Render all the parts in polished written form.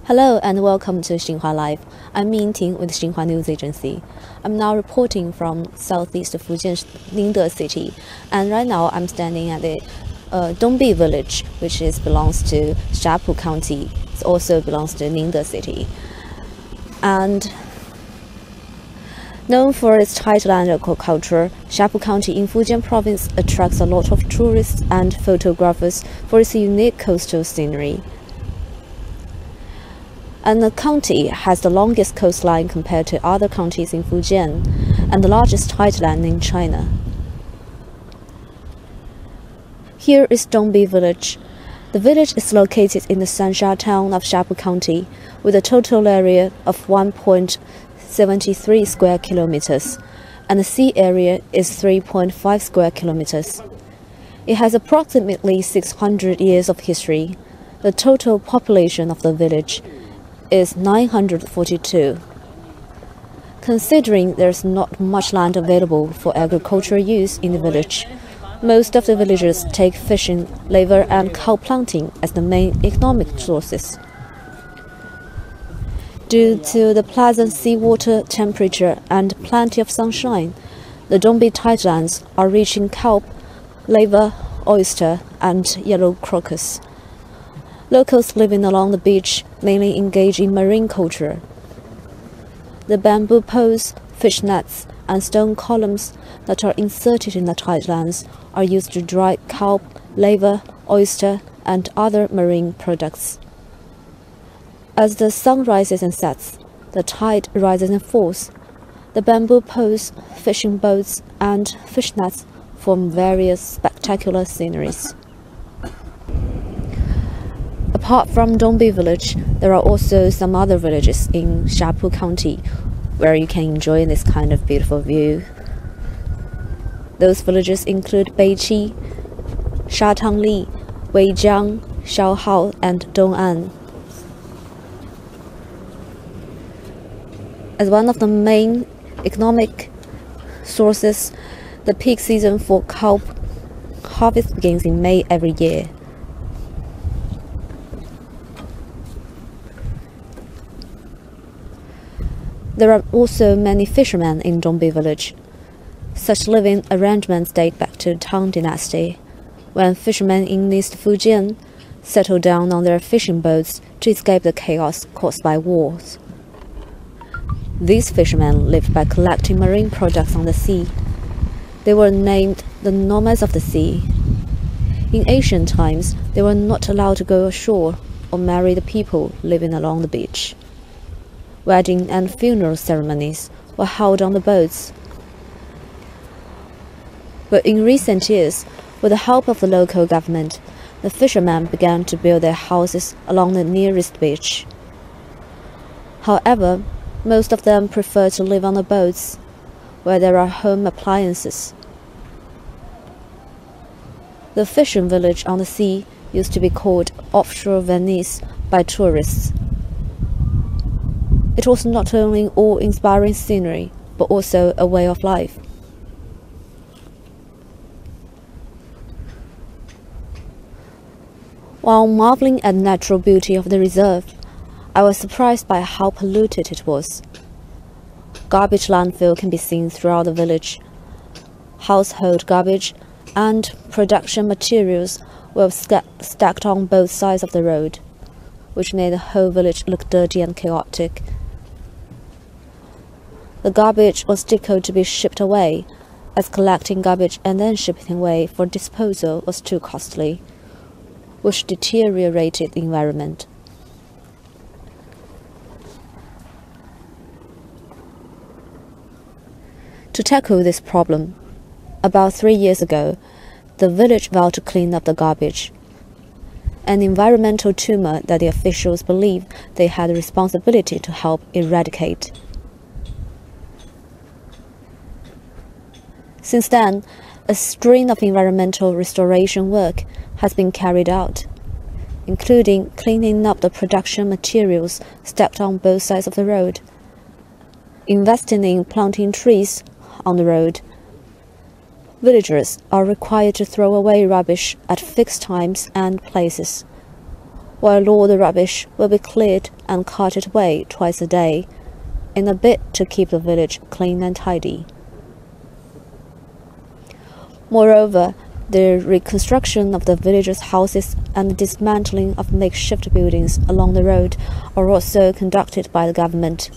Hello and welcome to Xinhua Live. I'm Minting with Xinhua News Agency. I'm now reporting from southeast Fujian Ningde City, and right now I'm standing at the Dongbi Village, which belongs to Shapu County. It also belongs to Ningde City. And known for its tideland aquaculture, Shapu County in Fujian province attracts a lot of tourists and photographers for its unique coastal scenery. And the county has the longest coastline compared to other counties in Fujian, and the largest tideland in China. Here is Dongbi Village. The village is located in the Sansha town of Shapu County, with a total area of 1.73 square kilometers, and the sea area is 3.5 square kilometers. It has approximately 600 years of history. The total population of the village is 942. Considering there's not much land available for agricultural use in the village, most of the villagers take fishing, liver and cow planting as the main economic sources. Due to the pleasant seawater temperature and plenty of sunshine, the Dongbi tidelands are rich in kelp, liver, oyster and yellow crocus. Locals living along the beach mainly engage in marine culture. The bamboo poles, fish nets, and stone columns that are inserted in the tidelands are used to dry kelp, liver, oyster, and other marine products. As the sun rises and sets, the tide rises and falls. The bamboo poles, fishing boats, and fish nets form various spectacular sceneries. Apart from Dongbi Village, there are also some other villages in Shapu County where you can enjoy this kind of beautiful view. Those villages include Beiqi, Shatangli, Weijiang, Xiaohao, and Dong'an. As one of the main economic sources, the peak season for kelp harvest begins in May every year. There are also many fishermen in Dongbi Village. Such living arrangements date back to Tang Dynasty, when fishermen in East Fujian settled down on their fishing boats to escape the chaos caused by wars. These fishermen lived by collecting marine products on the sea. They were named the nomads of the sea. In ancient times, they were not allowed to go ashore or marry the people living along the beach. Wedding and funeral ceremonies were held on the boats. But in recent years, with the help of the local government, the fishermen began to build their houses along the nearest beach. However, most of them prefer to live on the boats, where there are home appliances. The fishing village on the sea used to be called offshore Venice by tourists. It was not only awe-inspiring scenery, but also a way of life. While marveling at the natural beauty of the reserve, I was surprised by how polluted it was. Garbage landfill can be seen throughout the village. Household garbage and production materials were stacked on both sides of the road, which made the whole village look dirty and chaotic. The garbage was difficult to be shipped away, as collecting garbage and then shipping away for disposal was too costly, which deteriorated the environment. To tackle this problem, about 3 years ago, the village vowed to clean up the garbage, an environmental tumor that the officials believe they had a responsibility to help eradicate. Since then, a string of environmental restoration work has been carried out, including cleaning up the production materials stacked on both sides of the road, investing in planting trees on the road. Villagers are required to throw away rubbish at fixed times and places, while all the rubbish will be cleared and carted away twice a day, in a bid to keep the village clean and tidy. Moreover, the reconstruction of the villagers' houses and the dismantling of makeshift buildings along the road are also conducted by the government.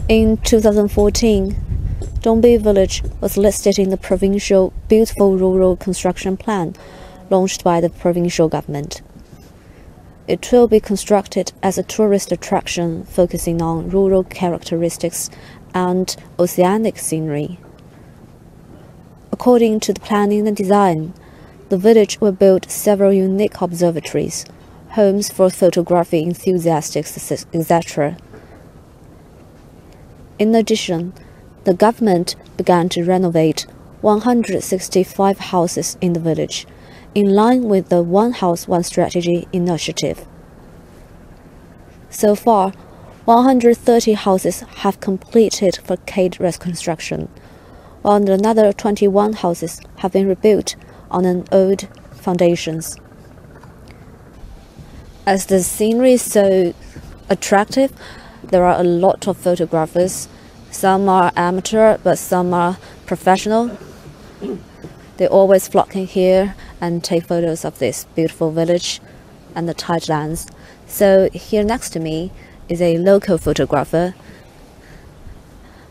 In 2014, Dongbi Village was listed in the provincial Beautiful Rural Construction Plan launched by the provincial government. It will be constructed as a tourist attraction focusing on rural characteristics and oceanic scenery. According to the planning and design, the village will build several unique observatories, homes for photography enthusiasts, etc. In addition, the government began to renovate 165 houses in the village, in line with the One House, One Strategy initiative. So far, 130 houses have completed facade reconstruction, while another 21 houses have been rebuilt on an old foundations. As the scenery is so attractive, there are a lot of photographers. Some are amateur, but some are professional. They always flock in here and take photos of this beautiful village and the tidelands. So here next to me is a local photographer,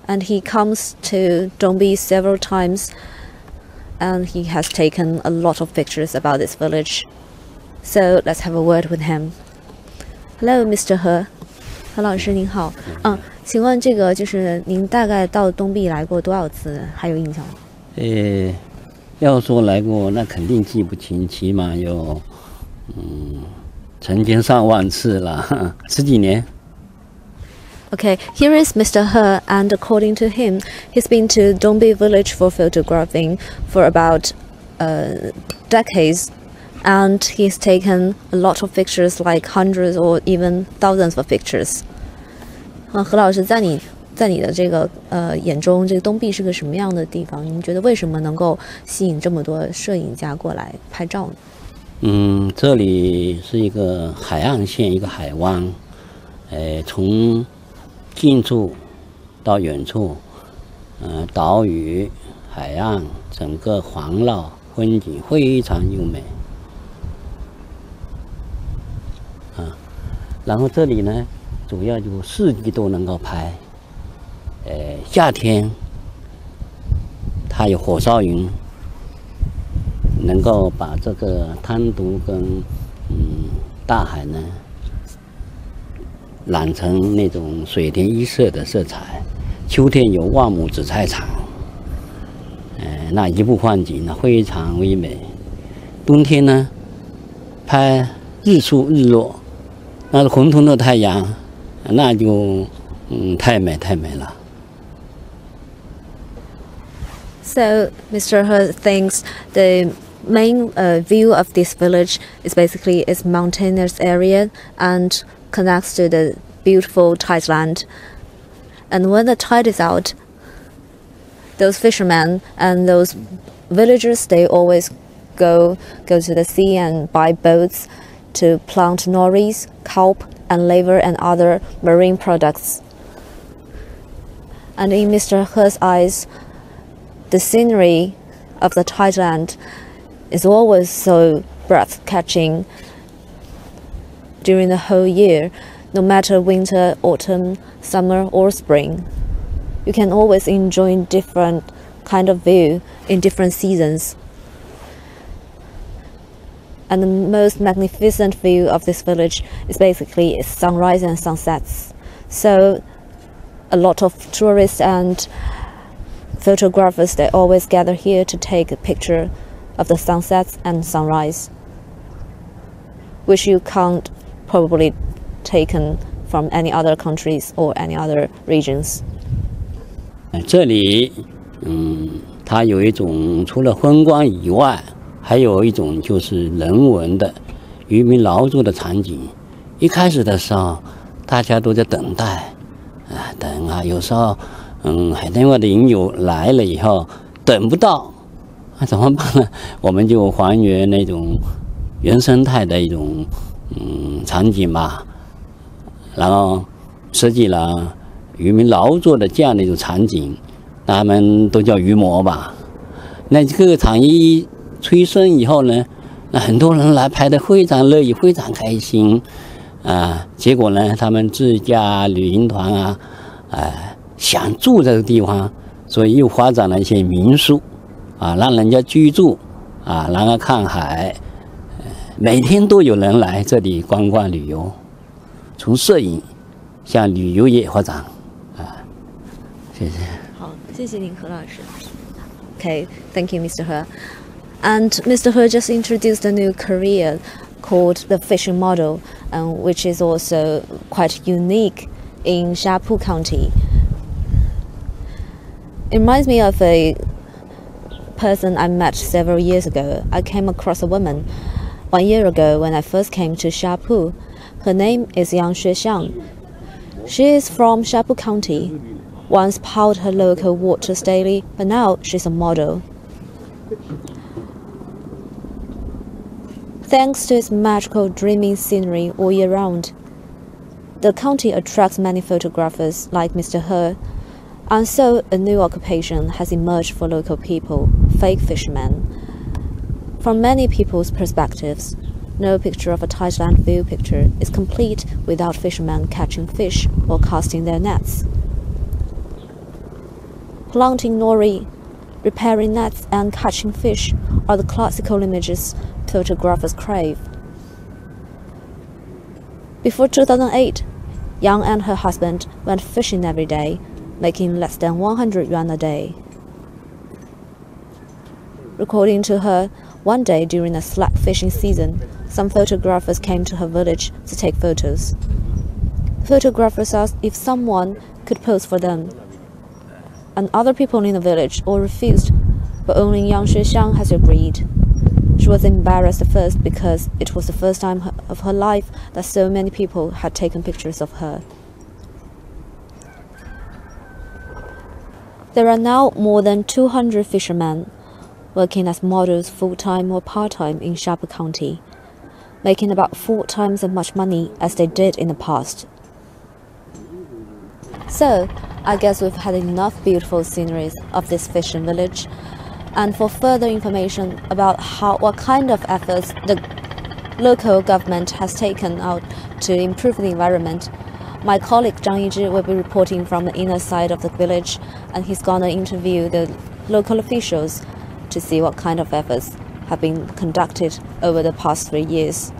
and he comes to Dongbi several times, and he has taken a lot of pictures about this village. So let's have a word with him. Hello, Mr. He. 何老师您好，请问这个就是您大概到东壁来过多少次？还有印象吗？要说来过，那肯定记不清，起码有成千上万次了，十几年。Okay, here is Mr. He, and according to him, he's been to Dongbi Village for photographing for about decades, and he's taken a lot of pictures, like hundreds or even thousands of pictures. 何老师，在你的这个眼中，这个东壁是个什么样的地方？您觉得为什么能够吸引这么多摄影家过来拍照呢？这里是一个海岸线，一个海湾，从近处到远处，岛屿、海岸，整个环绕风景非常优美。然后这里呢，主要就四季都能够拍。夏天它有火烧云，能够把这个滩涂跟大海呢染成那种水天一色的色彩。秋天有万亩紫菜场，那一步换景呢非常唯美。冬天呢，拍日出日落，那红彤的太阳，那就太美了。So Mr. He thinks the main view of this village is basically its mountainous area and connects to the beautiful tideland. And when the tide is out, those fishermen and those villagers, they always go to the sea and buy boats to plant nori's, kelp, and liver and other marine products. And in Mr. He's eyes, the scenery of the tideland is always so breath-catching during the whole year, no matter winter, autumn, summer, or spring. You can always enjoy different kind of view in different seasons. And the most magnificent view of this village is basically its sunrise and sunsets. So a lot of tourists and photographers, they always gather here to take a picture of the sunsets and sunrise, which you can't probably taken from any other countries or any other regions. 这里，它有一种除了风光以外，还有一种就是人文的渔民劳作的场景。一开始的时候，大家都在等待，等啊，有时候，海内外的引友来了以后，等不到，那怎么办呢？我们就还原那种原生态的一种场景吧，然后设计了渔民劳作的这样的一种场景，他们都叫渔模吧。那这个场一催生以后呢，那很多人来拍得非常乐意，非常开心啊。结果呢，他们自驾旅行团啊，想住这个地方，所以又发展了一些民宿啊，让人家居住啊，然后看海，每天都有人来这里观光旅游，从摄影向旅游业发展啊。谢谢。好，谢谢您，何老师。Okay, thank you, Mr. He. And Mr. He just introduced a new career called the fishing model, which is also quite unique in Shapu County. It reminds me of a person I met several years ago. I came across a woman 1 year ago when I first came to Shapu. Her name is Yang Xuexiang. She is from Shapu County. Once plowed her local waters daily, but now she's a model. Thanks to its magical, dreamy scenery all year round, the county attracts many photographers like Mr. He, and so a new occupation has emerged for local people, fake fishermen. From many people's perspectives, no picture of a Thailand view picture is complete without fishermen catching fish or casting their nets. Planting nori, repairing nets and catching fish are the classical images photographers crave. Before 2008, Yang and her husband went fishing every day, making less than 100 yuan a day. According to her, one day during the slack fishing season, some photographers came to her village to take photos. Photographers asked if someone could pose for them, and other people in the village all refused, but only Yang Xuexiang has agreed. She was embarrassed at first because it was the first time of her life that so many people had taken pictures of her. There are now more than 200 fishermen working as models full-time or part-time in Shapu County, making about 4 times as much money as they did in the past. So, I guess we've had enough beautiful sceneries of this fishing village, and for further information about what kind of efforts the local government has taken out to improve the environment, my colleague Zhang Yizhi will be reporting from the inner side of the village, and he's gonna interview the local officials to see what kind of efforts have been conducted over the past 3 years.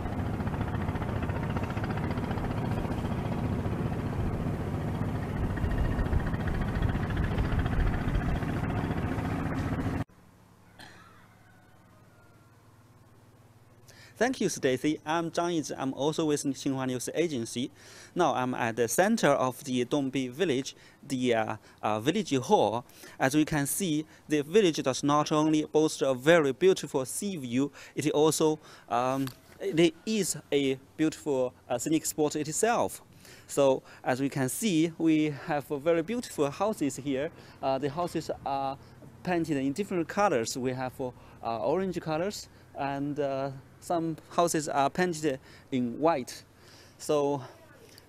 Thank you, Stacy. I'm Zhang Yizhi. I'm also with Xinhua News Agency. Now I'm at the center of the Dongbi Village, the village hall. As we can see, the village does not only boast a very beautiful sea view, it also it is a beautiful scenic spot itself. So as we can see, we have very beautiful houses here. The houses are painted in different colors. We have orange colors, and some houses are painted in white. So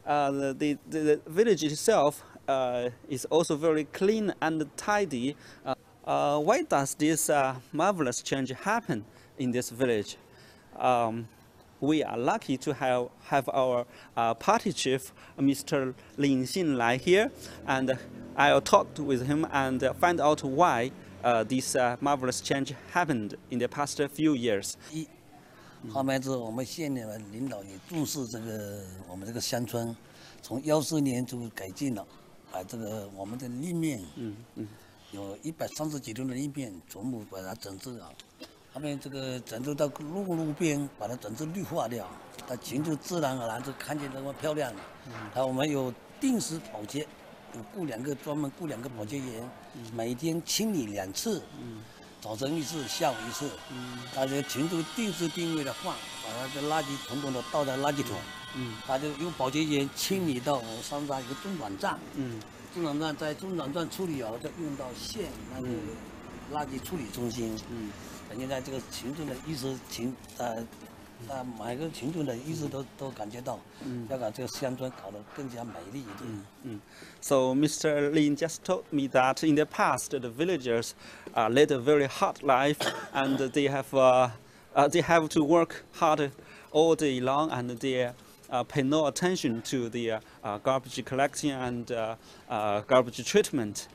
the village itself is also very clean and tidy. Why does this marvelous change happen in this village? We are lucky to have our party chief, Mr. Lin Xinlai, here, and I'll talk with him and find out why this marvelous change happened in the past few years. 后面之后，我们县的领导也重视这个我们这个乡村，从14年就改进了，把这个我们的立面，有130几吨的立面，全部把它整治了。后面这个整治到路边，把它整治绿化掉，它情就自然而然就看见那么漂亮了。我们有定时保洁，专门雇2个保洁员，每天清理2次。早晨1次，下午1次，大家群都定时定位的放，把它的垃圾统统的倒在垃圾桶，他就用保洁员清理到我们山上一个中转站，中转站在中转站处理好，再运到县那个垃圾处理中心。现在这个群众的意识每个群众的意识都感觉到，要把这个乡村搞得更加美丽一点。So Mr. Lin just told me that in the past the villagers led a very hard life, and they have to work hard all day long, and they pay no attention to the garbage collection and garbage treatment.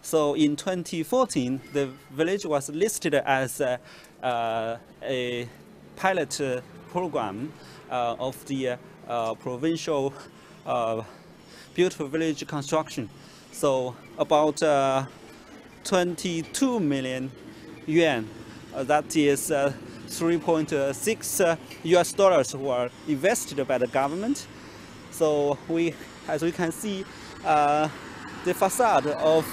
So in 2014, the village was listed as a pilot program of the provincial beautiful village construction. So about 22 million yuan, that is $3.6 US were invested by the government. So as we can see, the facade of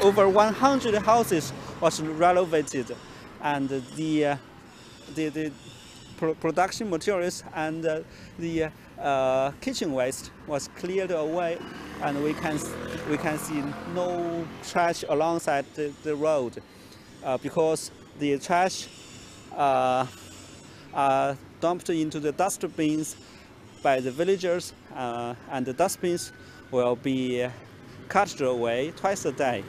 over 100 houses was renovated, and the production materials and the kitchen waste was cleared away, and we can see no trash alongside the road, because the trash are dumped into the dustbins by the villagers, and the dustbins will be carted away twice a day.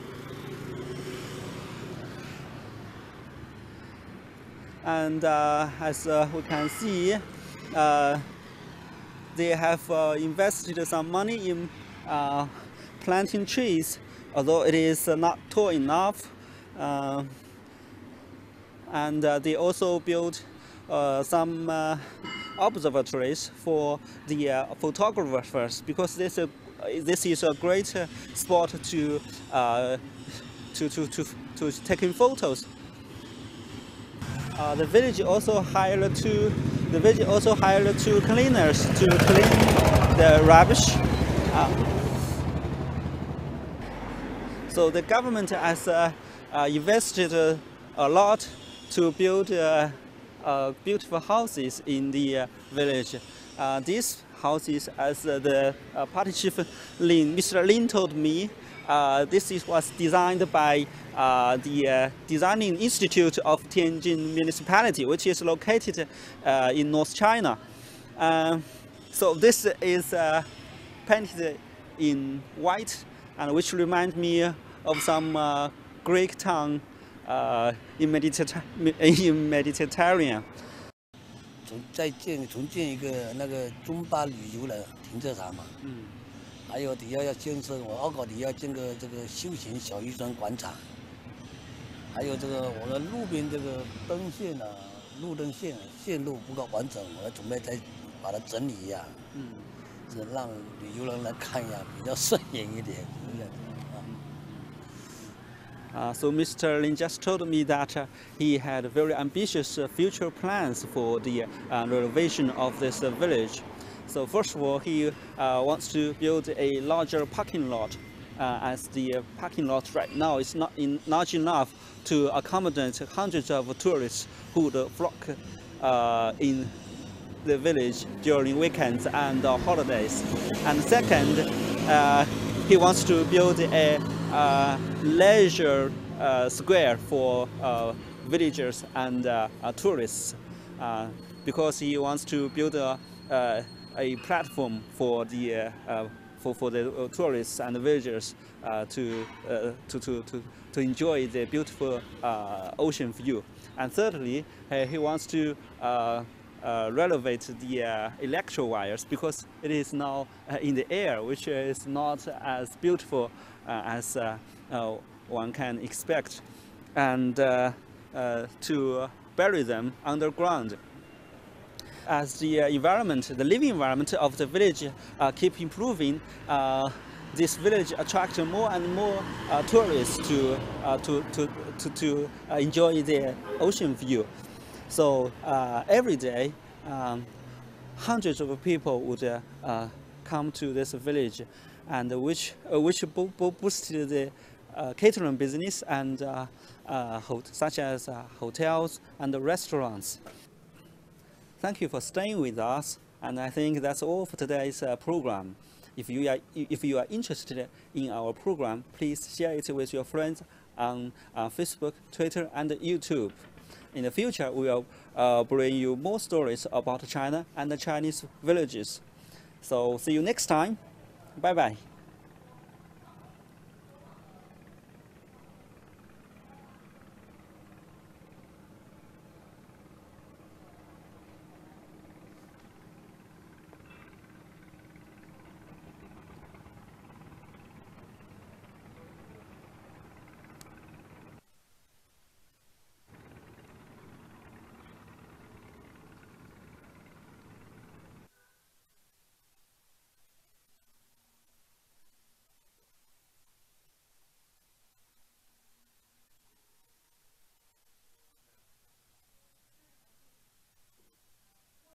And as we can see, they have invested some money in planting trees, although it is not tall enough. And they also built some observatories for the photographers, because this is a great spot to taking photos. The village also hired two cleaners to clean the rubbish. So the government has invested a lot to build beautiful houses in the village. These houses, as the party chief Mr. Lin told me, this was designed by the Designing Institute of Tianjin Municipality, which is located in North China. So this is painted in white, and which reminds me of some Greek town in Mediterranean. 重建一个那个中巴旅游的停车场嘛，还有底下要建设，我奥搞底要建个这个休闲小渔船广场，还有这个我的路边这个灯线啊，路灯线路不够完整，我准备再把它整理一下，是让旅游人来看一下比较顺眼一点，是不是？ So Mr. Lin just told me that he had very ambitious future plans for the renovation of this village. So first of all, he wants to build a larger parking lot, as the parking lot right now is not large enough to accommodate hundreds of tourists who would flock in the village during weekends and holidays. And second, he wants to build a leisure square for villagers and tourists, because he wants to build a platform for the tourists and villagers to enjoy the beautiful ocean view. And thirdly, he wants to renovate the electro wires, because it is now in the air, which is not as beautiful as one can expect, and to bury them underground. As the environment, the living environment of the village keep improving, this village attracts more and more tourists to enjoy the ocean view. So every day, hundreds of people would come to this village, and which boosted the catering business and such as hotels and restaurants. Thank you for staying with us, and I think that's all for today's program. If you are interested in our program, please share it with your friends on Facebook, Twitter, and YouTube. In the future, we will bring you more stories about China and the Chinese villages. So see you next time. Bye bye.